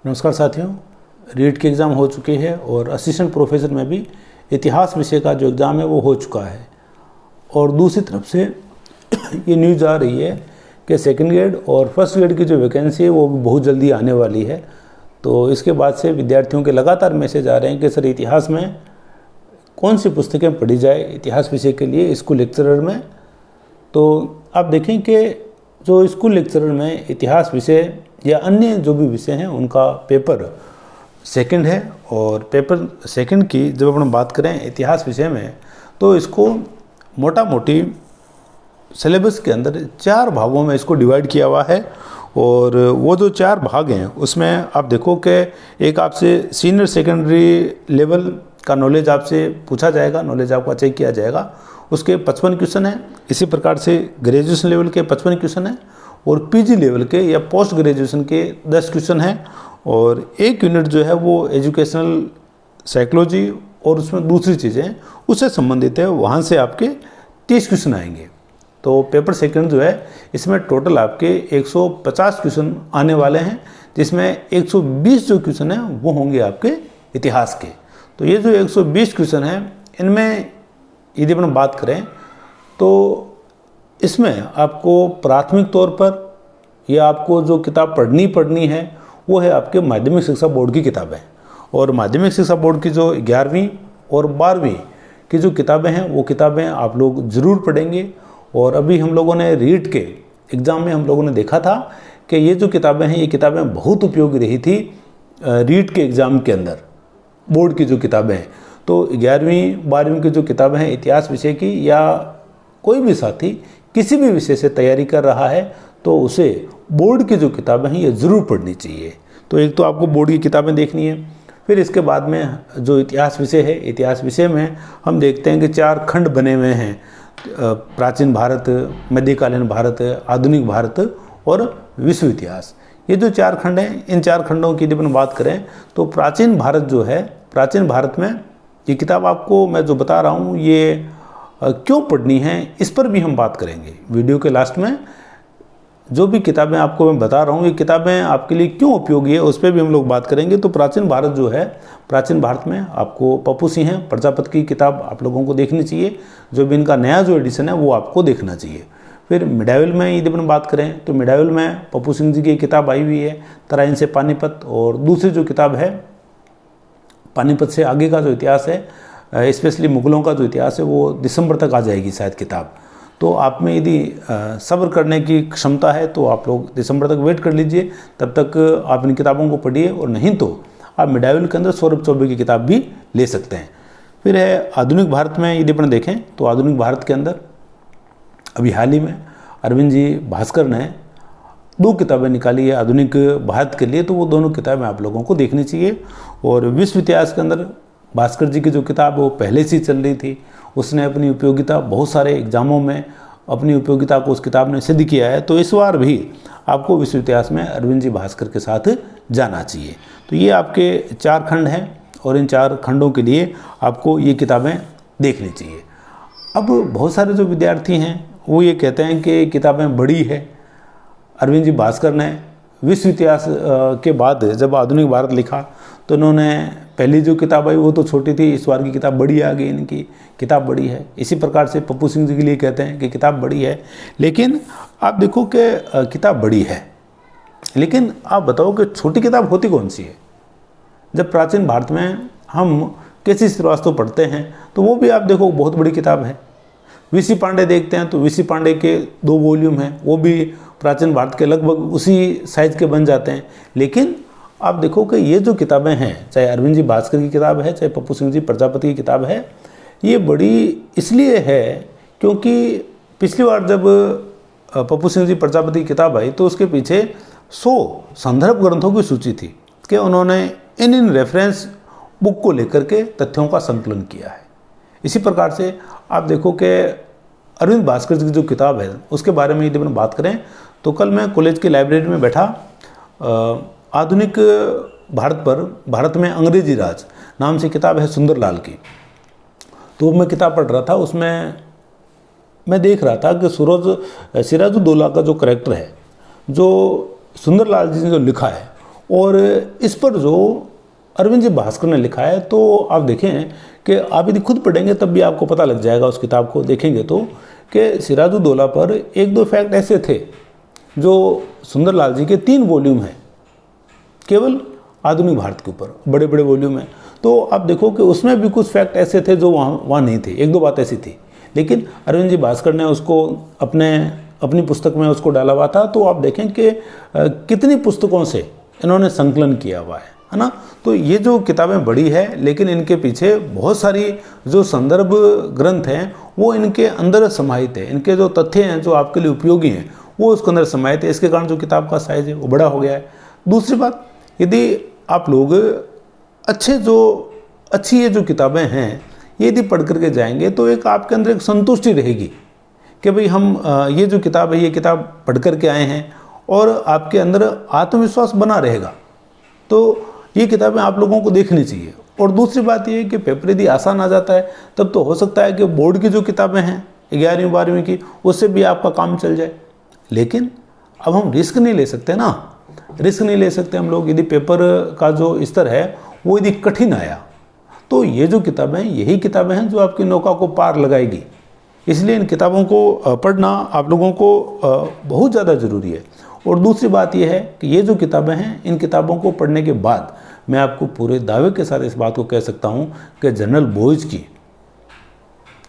नमस्कार साथियों, रीट के एग्ज़ाम हो चुके हैं और असिस्टेंट प्रोफेसर में भी इतिहास विषय का जो एग्ज़ाम है वो हो चुका है। और दूसरी तरफ से ये न्यूज़ आ रही है कि सेकंड ग्रेड और फर्स्ट ग्रेड की जो वैकेंसी है वो भी बहुत जल्दी आने वाली है। तो इसके बाद से विद्यार्थियों के लगातार मैसेज आ रहे हैं कि सर इतिहास में कौन सी पुस्तकें पढ़ी जाए इतिहास विषय के लिए स्कूल लेक्चरर में। तो आप देखें कि जो स्कूल लेक्चरर में इतिहास विषय या अन्य जो भी विषय हैं उनका पेपर सेकंड है। और पेपर सेकंड की जब अपन बात करें इतिहास विषय में तो इसको मोटा मोटी सिलेबस के अंदर 4 भागों में इसको डिवाइड किया हुआ है। और वो जो 4 भाग हैं उसमें आप देखो कि एक आपसे सीनियर सेकेंडरी लेवल का नॉलेज आपसे पूछा जाएगा, नॉलेज आपका चेक किया जाएगा, उसके 55 क्वेश्चन हैं। इसी प्रकार से ग्रेजुएशन लेवल के 55 क्वेश्चन हैं और पीजी लेवल के या पोस्ट ग्रेजुएशन के 10 क्वेश्चन हैं। और एक यूनिट जो है वो एजुकेशनल साइकोलॉजी और उसमें दूसरी चीज़ें उससे संबंधित है, वहाँ से आपके 30 क्वेश्चन आएंगे। तो पेपर सेकंड जो है इसमें टोटल आपके 150 क्वेश्चन आने वाले हैं, जिसमें 120 जो क्वेश्चन हैं वो होंगे आपके इतिहास के। तो ये जो 120 क्वेश्चन हैं इनमें यदि अपन बात करें तो इसमें आपको प्राथमिक तौर पर या आपको जो किताब पढ़नी है वो है आपके माध्यमिक शिक्षा बोर्ड की किताबें। और माध्यमिक शिक्षा बोर्ड की जो 11वीं और 12वीं की जो किताबें हैं वो किताबें आप लोग ज़रूर पढ़ेंगे। और अभी हम लोगों ने रीट के एग्ज़ाम में हम लोगों ने देखा था कि ये जो किताबें हैं ये किताबें बहुत उपयोगी रही थी रीट के एग्ज़ाम के अंदर, बोर्ड की जो किताबें हैं। तो 11वीं 12वीं की जो किताबें हैं इतिहास विषय की या कोई भी साथी किसी भी विषय से तैयारी कर रहा है तो उसे बोर्ड की जो किताबें हैं ये ज़रूर पढ़नी चाहिए। तो एक तो आपको बोर्ड की किताबें देखनी है, फिर इसके बाद में जो इतिहास विषय है, इतिहास विषय में हम देखते हैं कि 4 खंड बने हुए हैं, प्राचीन भारत, मध्यकालीन भारत, आधुनिक भारत और विश्व इतिहास। ये जो 4 खंड हैं, इन 4 खंडों की जब हम बात करें तो प्राचीन भारत जो है, प्राचीन भारत में ये किताब आपको मैं जो बता रहा हूँ ये क्यों पढ़नी है इस पर भी हम बात करेंगे वीडियो के लास्ट में। जो भी किताबें आपको मैं बता रहा हूँ ये किताबें आपके लिए क्यों उपयोगी है उस पर भी हम लोग बात करेंगे। तो प्राचीन भारत जो है, प्राचीन भारत में आपको पप्पू सिंह प्रजापति की किताब आप लोगों को देखनी चाहिए। जो भी इनका नया जो एडिशन है वो आपको देखना चाहिए। फिर मिडाइवल में यदि अपन बात करें तो मिडाइवल में पप्पू सिंह जी की किताब आई हुई है, तराइन से पानीपत। और दूसरी जो किताब है पानीपत से आगे का जो इतिहास है, स्पेशली मुगलों का जो इतिहास है, वो दिसंबर तक आ जाएगी शायद किताब। तो आप में यदि सब्र करने की क्षमता है तो आप लोग दिसंबर तक वेट कर लीजिए, तब तक आप इन किताबों को पढ़िए। और नहीं तो आप मिडाइवल के अंदर सौरभ चौबे की किताब भी ले सकते हैं। फिर है आधुनिक भारत में यदि अपन देखें तो आधुनिक भारत के अंदर अभी हाल ही में अरविंद जी भास्कर ने 2 किताबें निकाली है आधुनिक भारत के लिए, तो वो दोनों किताबें आप लोगों को देखनी चाहिए। और विश्व इतिहास के अंदर भास्कर जी की जो किताब है वो पहले से ही चल रही थी, उसने अपनी उपयोगिता बहुत सारे एग्जामों में अपनी उपयोगिता को उस किताब ने सिद्ध किया है। तो इस बार भी आपको विश्व इतिहास में अरविंद जी भास्कर के साथ जाना चाहिए। तो ये आपके 4 खंड हैं और इन 4 खंडों के लिए आपको ये किताबें देखनी चाहिए। अब बहुत सारे जो विद्यार्थी हैं वो ये कहते हैं कि किताबें बड़ी है। अरविंद जी भास्कर ने विश्व इतिहास के बाद जब आधुनिक भारत लिखा तो उन्होंने पहली जो किताब आई वो तो छोटी थी, इस बार की किताब बड़ी आ गई, इनकी किताब बड़ी है। इसी प्रकार से पप्पू सिंह जी के लिए कहते हैं कि किताब बड़ी है। लेकिन आप देखो कि किताब बड़ी है, लेकिन आप बताओ कि छोटी किताब होती कौन सी है। जब प्राचीन भारत में हम केसी श्रीवास्तव पढ़ते हैं तो वो भी आप देखो बहुत बड़ी किताब है। वीसी पांडे देखते हैं तो वीसी पांडे के 2 वॉल्यूम हैं, वो भी प्राचीन भारत के लगभग उसी साइज़ के बन जाते हैं। लेकिन आप देखो कि ये जो किताबें हैं, चाहे अरविंद जी भास्कर की किताब है, चाहे पप्पू सिंह जी प्रजापति की किताब है, ये बड़ी इसलिए है क्योंकि पिछली बार जब पप्पू सिंह जी प्रजापति की किताब आई तो उसके पीछे 100 संदर्भ ग्रंथों की सूची थी कि उन्होंने इन रेफरेंस बुक को लेकर के तथ्यों का संकलन किया है। इसी प्रकार से आप देखो कि अरविंद भास्कर जी की जो किताब है उसके बारे में यदि हम बात करें तो कल मैं कॉलेज की लाइब्रेरी में बैठा आधुनिक भारत में अंग्रेजी राज नाम से किताब है सुंदरलाल की। तो मैं किताब पढ़ रहा था, उसमें मैं देख रहा था कि सिराजुद्दौला का जो करैक्टर है, जो सुंदरलाल जी ने जो लिखा है, और इस पर जो अरविंद जी भास्कर ने लिखा है, तो आप देखें कि आप यदि खुद पढ़ेंगे तब भी आपको पता लग जाएगा उस किताब को देखेंगे तो, कि सिराजुद्दौला पर एक दो फैक्ट ऐसे थे जो सुंदरलाल जी के 3 वॉल्यूम हैं केवल आधुनिक भारत के ऊपर, बड़े बड़े वॉल्यूम हैं। तो आप देखो कि उसमें भी कुछ फैक्ट ऐसे थे जो वहाँ नहीं थे, एक दो बात ऐसी थी, लेकिन अरविंद जी भास्कर ने उसको अपनी पुस्तक में उसको डाला हुआ था। तो आप देखें कि कितनी पुस्तकों से इन्होंने संकलन किया हुआ है ना। तो ये जो किताबें बड़ी है, लेकिन इनके पीछे बहुत सारी जो संदर्भ ग्रंथ हैं वो इनके अंदर समाहित है, इनके जो तथ्य हैं जो आपके लिए उपयोगी हैं वो उसके अंदर समाहित है। इसके कारण जो किताब का साइज है वो बड़ा हो गया है। दूसरी बात, यदि आप लोग अच्छी ये जो किताबें हैं ये यदि पढ़ करके जाएंगे तो एक आपके अंदर एक संतुष्टि रहेगी कि भाई हम ये जो किताब है ये किताब पढ़ करके आए हैं, और आपके अंदर आत्मविश्वास बना रहेगा। तो ये किताबें आप लोगों को देखनी चाहिए। और दूसरी बात ये है कि पेपर यदि आसान आ जाता है तब तो हो सकता है कि बोर्ड की जो किताबें हैं 11वीं 12वीं की, उससे भी आपका काम चल जाए। लेकिन अब हम रिस्क नहीं ले सकते ना, रिस्क नहीं ले सकते हम लोग। यदि पेपर का जो स्तर है वो यदि कठिन आया तो ये जो किताबें हैं यही किताबें हैं जो आपकी नौका को पार लगाएगी। इसलिए इन किताबों को पढ़ना आप लोगों को बहुत ज़्यादा ज़रूरी है। और दूसरी बात यह है कि ये जो किताबें हैं इन किताबों को पढ़ने के बाद मैं आपको पूरे दावे के साथ इस बात को कह सकता हूँ कि जनरल बोयज की,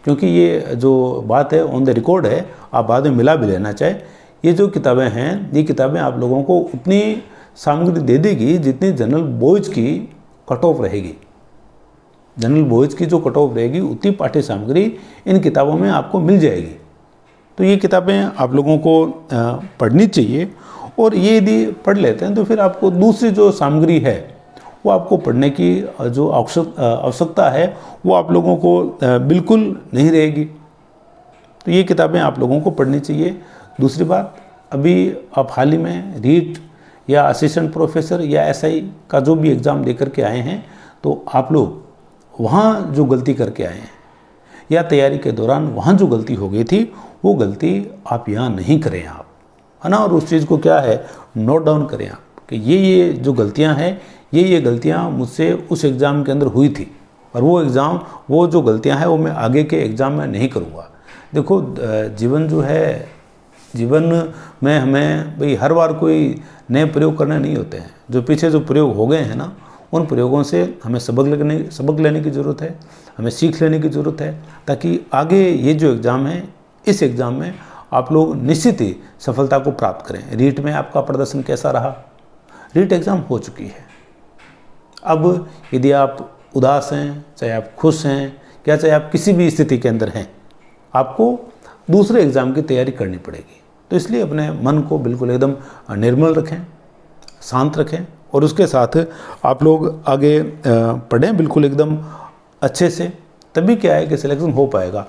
क्योंकि ये जो बात है ऑन द रिकॉर्ड है, आप बाद में मिला भी लेना चाहे, ये जो किताबें हैं ये किताबें आप लोगों को उतनी सामग्री दे देगी जितनी जनरल बोयज की कट ऑफ रहेगी। जनरल बोयज की जो कट ऑफ रहेगी उतनी पाठ्य सामग्री इन किताबों में आपको मिल जाएगी। तो ये किताबें आप लोगों को पढ़नी चाहिए, और ये यदि पढ़ लेते हैं तो फिर आपको दूसरी जो सामग्री है वो आपको पढ़ने की जो आवश्यकता है वो आप लोगों को बिल्कुल नहीं रहेगी। तो ये किताबें आप लोगों को पढ़नी चाहिए। दूसरी बात, अभी आप हाल ही में रीट या असिस्टेंट प्रोफेसर या एसआई का जो भी एग्ज़ाम दे करके आए हैं, तो आप लोग वहाँ जो गलती करके आए हैं या तैयारी के दौरान वहाँ जो गलती हो गई थी वो गलती आप यहाँ नहीं करें आप, है ना। और उस चीज़ को क्या है नोट डाउन करें आप कि ये जो गलतियाँ हैं ये गलतियाँ मुझसे उस एग्ज़ाम के अंदर हुई थी, और वो जो गलतियाँ हैं वो मैं आगे के एग्ज़ाम में नहीं करूँगा। देखो, जीवन जो है, जीवन में हमें भाई हर बार कोई नए प्रयोग करने नहीं होते हैं। जो पीछे जो प्रयोग हो गए हैं ना, उन प्रयोगों से हमें सबक लेने की ज़रूरत है, हमें सीख लेने की ज़रूरत है, ताकि आगे ये जो एग्ज़ाम है इस एग्ज़ाम में आप लोग निश्चित ही सफलता को प्राप्त करें। रीट में आपका प्रदर्शन कैसा रहा? रीट एग्ज़ाम हो चुकी है। अब यदि आप उदास हैं, चाहे आप खुश हैं, या चाहे आप किसी भी स्थिति के अंदर हैं, आपको दूसरे एग्ज़ाम की तैयारी करनी पड़ेगी। तो इसलिए अपने मन को बिल्कुल एकदम निर्मल रखें, शांत रखें, और उसके साथ आप लोग आगे पढ़ें बिल्कुल एकदम अच्छे से। तभी क्या है कि सिलेक्शन हो पाएगा।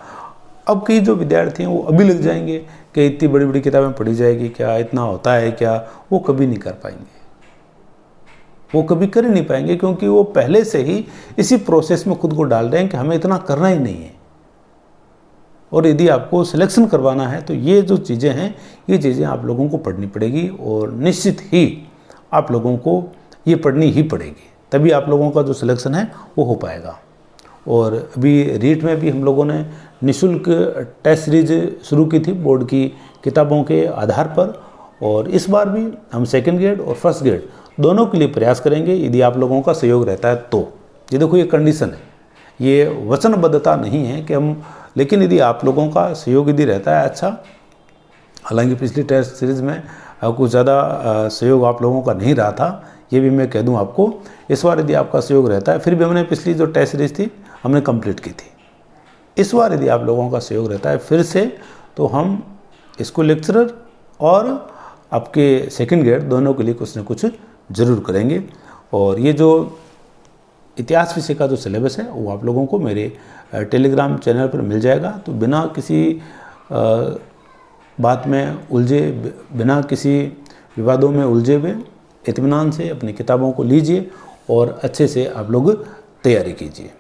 अब कई जो विद्यार्थी हैं वो अभी लग जाएंगे कि इतनी बड़ी बड़ी किताबें पढ़ी जाएगी क्या, इतना होता है क्या, वो कभी नहीं कर पाएंगे, वो कभी कर ही नहीं पाएंगे, क्योंकि वो पहले से ही इसी प्रोसेस में खुद को डाल रहे हैं कि हमें इतना करना ही नहीं है। और यदि आपको सिलेक्शन करवाना है तो ये जो चीज़ें हैं ये चीज़ें आप लोगों को पढ़नी पड़ेगी, और निश्चित ही आप लोगों को ये पढ़नी ही पड़ेगी, तभी आप लोगों का जो सिलेक्शन है वो हो पाएगा। और अभी रीट में भी हम लोगों ने निःशुल्क टेस्ट सीरीज शुरू की थी बोर्ड की किताबों के आधार पर, और इस बार भी हम सेकंड ग्रेड और फर्स्ट ग्रेड दोनों के लिए प्रयास करेंगे यदि आप लोगों का सहयोग रहता है तो। ये देखो, ये कंडीशन है, ये वचनबद्धता नहीं है कि हम, लेकिन यदि आप लोगों का सहयोग यदि रहता है अच्छा, हालांकि पिछली टेस्ट सीरीज़ में कुछ ज़्यादा सहयोग आप लोगों का नहीं रहा था, ये भी मैं कह दूं आपको। इस बार यदि आपका सहयोग रहता है, फिर भी हमने पिछली जो टेस्ट सीरीज़ थी हमने कंप्लीट की थी। इस बार यदि आप लोगों का सहयोग रहता है फिर से, तो हम स्कूल लेक्चरर और आपके सेकंड ग्रेड दोनों के लिए कुछ न कुछ ज़रूर करेंगे। और ये जो इतिहास विषय का जो सिलेबस है वो आप लोगों को मेरे टेलीग्राम चैनल पर मिल जाएगा। तो बिना किसी बात में उलझे, बिना किसी विवादों में उलझे हुए इत्मीनान से अपनी किताबों को लीजिए और अच्छे से आप लोग तैयारी कीजिए।